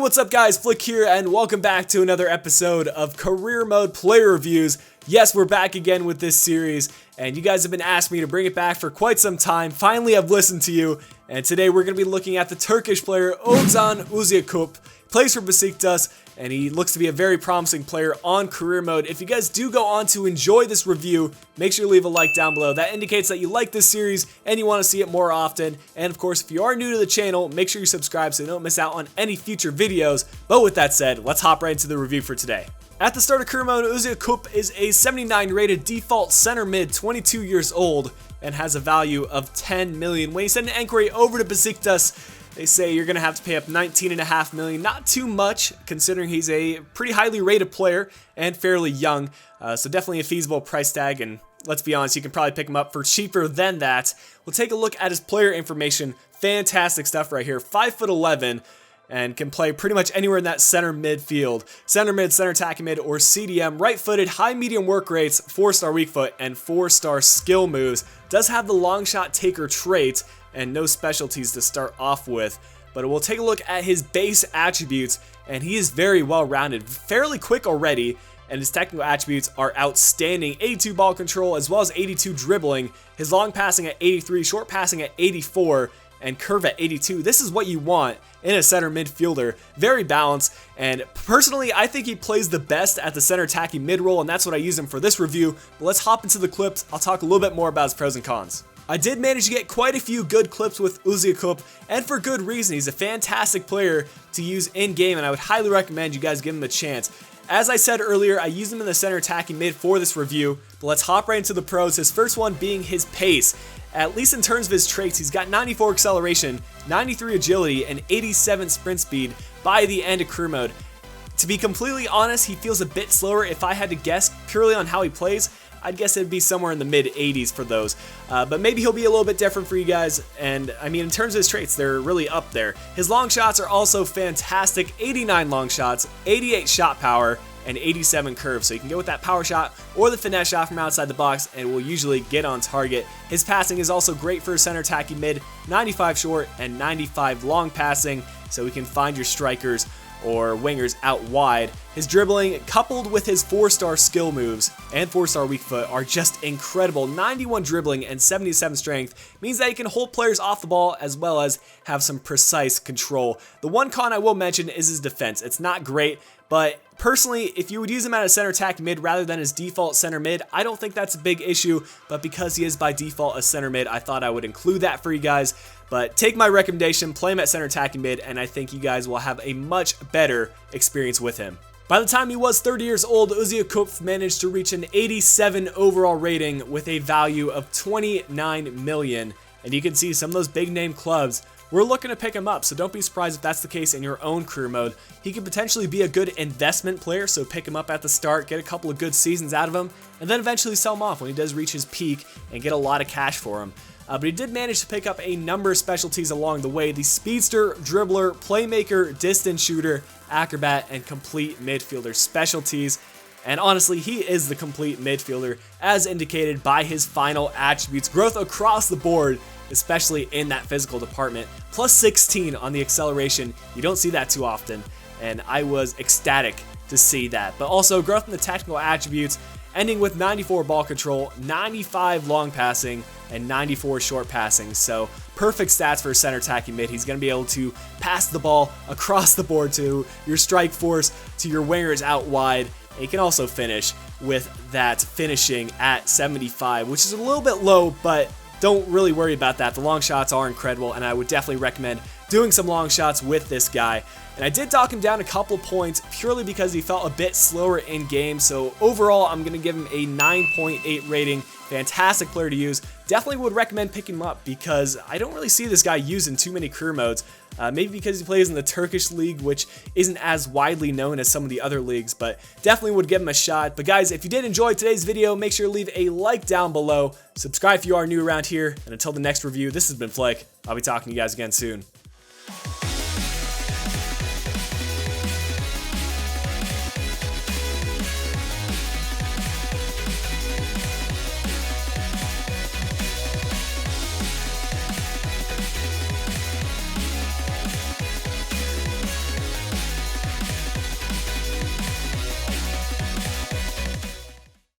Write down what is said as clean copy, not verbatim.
what's up guys, Flick here, and welcome back to another episode of Career Mode Player Reviews. Yes, we're back again with this series, and you guys have been asking me to bring it back for quite some time. Finally, I've listened to you, and today we're going to be looking at the Turkish player Ozan Uziyakuk. Plays for Besiktas, and he looks to be a very promising player on career mode. If you guys do go on to enjoy this review, make sure to leave a like down below. That indicates that you like this series and you want to see it more often. And of course, if you are new to the channel, make sure you subscribe so you don't miss out on any future videos. But with that said, let's hop right into the review for today. At the start of career mode, Uziyakuk is a 79 rated default center mid, 22 years old, and has a value of 10 million. When you send an inquiry over to Besiktas, they say you're going to have to pay up 19.5 million. Not too much, considering he's a pretty highly rated player and fairly young. So definitely a feasible price tag, and let's be honest, you can probably pick him up for cheaper than that. We'll take a look at his player information. Fantastic stuff right here. 5'11", and can play pretty much anywhere in that center midfield. Center mid, center attacking mid, or CDM. Right-footed, high medium work rates, 4-star weak foot, and 4-star skill moves. Does have the long shot taker trait, and no specialties to start off with. But we'll take a look at his base attributes, and he is very well-rounded, fairly quick already, and his technical attributes are outstanding. 82 ball control as well as 82 dribbling, his long passing at 83, short passing at 84, and curve at 82. This is what you want in a center midfielder. Very balanced, and personally I think he plays the best at the center attacking mid role, and that's what I use him for this review. But let's hop into the clips. I'll talk a little bit more about his pros and cons. I did manage to get quite a few good clips with Uziyakuk, and for good reason. He's a fantastic player to use in-game, and I would highly recommend you guys give him a chance. As I said earlier, I used him in the center attacking mid for this review, but let's hop right into the pros. His first one being his pace. At least in terms of his traits, he's got 94 acceleration, 93 agility, and 87 sprint speed by the end of career mode. To be completely honest, he feels a bit slower. If I had to guess purely on how he plays, I'd guess it'd be somewhere in the mid-80s for those. But maybe he'll be a little bit different for you guys. And I mean, in terms of his traits, they're really up there. His long shots are also fantastic. 89 long shots, 88 shot power, and 87 curve. So you can go with that power shot or the finesse shot from outside the box, and will usually get on target. His passing is also great for center attacking mid, 95 short and 95 long passing, so we can find your strikers or wingers out wide. His dribbling, coupled with his 4-star skill moves and 4-star weak foot, are just incredible. 91 dribbling and 77 strength means that he can hold players off the ball as well as have some precise control. The one con I will mention is his defense. It's not great, but personally, if you would use him at a center attack mid rather than his default center mid, I don't think that's a big issue, but because he is by default a center mid, I thought I would include that for you guys. But take my recommendation, play him at center attacking mid, and I think you guys will have a much better experience with him. By the time he was 30 years old, Uziyakuk managed to reach an 87 overall rating with a value of 29 million. And you can see some of those big name clubs, we're looking to pick him up, so don't be surprised if that's the case in your own career mode. He could potentially be a good investment player, so pick him up at the start, get a couple of good seasons out of him, and then eventually sell him off when he does reach his peak and get a lot of cash for him. But he did manage to pick up a number of specialties along the way: the speedster, dribbler, playmaker, distance shooter, acrobat, and complete midfielder specialties. And honestly, he is the complete midfielder, as indicated by his final attributes. Growth across the board, especially in that physical department. Plus 16 on the acceleration. You don't see that too often, and I was ecstatic to see that. But also growth in the technical attributes, ending with 94 ball control, 95 long passing, and 94 short passing. So perfect stats for a center attacking mid. He's going to be able to pass the ball across the board to your strike force, to your wingers out wide. And he can also finish with that finishing at 75, which is a little bit low, but don't really worry about that. The long shots are incredible, and I would definitely recommend doing some long shots with this guy. And I did talk him down a couple points purely because he felt a bit slower in game. So overall, I'm going to give him a 9.8 rating. Fantastic player to use. Definitely would recommend picking him up because I don't really see this guy used in too many career modes. Maybe because he plays in the Turkish league, which isn't as widely known as some of the other leagues, but definitely would give him a shot. But guys, if you did enjoy today's video, make sure to leave a like down below. Subscribe if you are new around here. And until the next review, this has been Flick. I'll be talking to you guys again soon.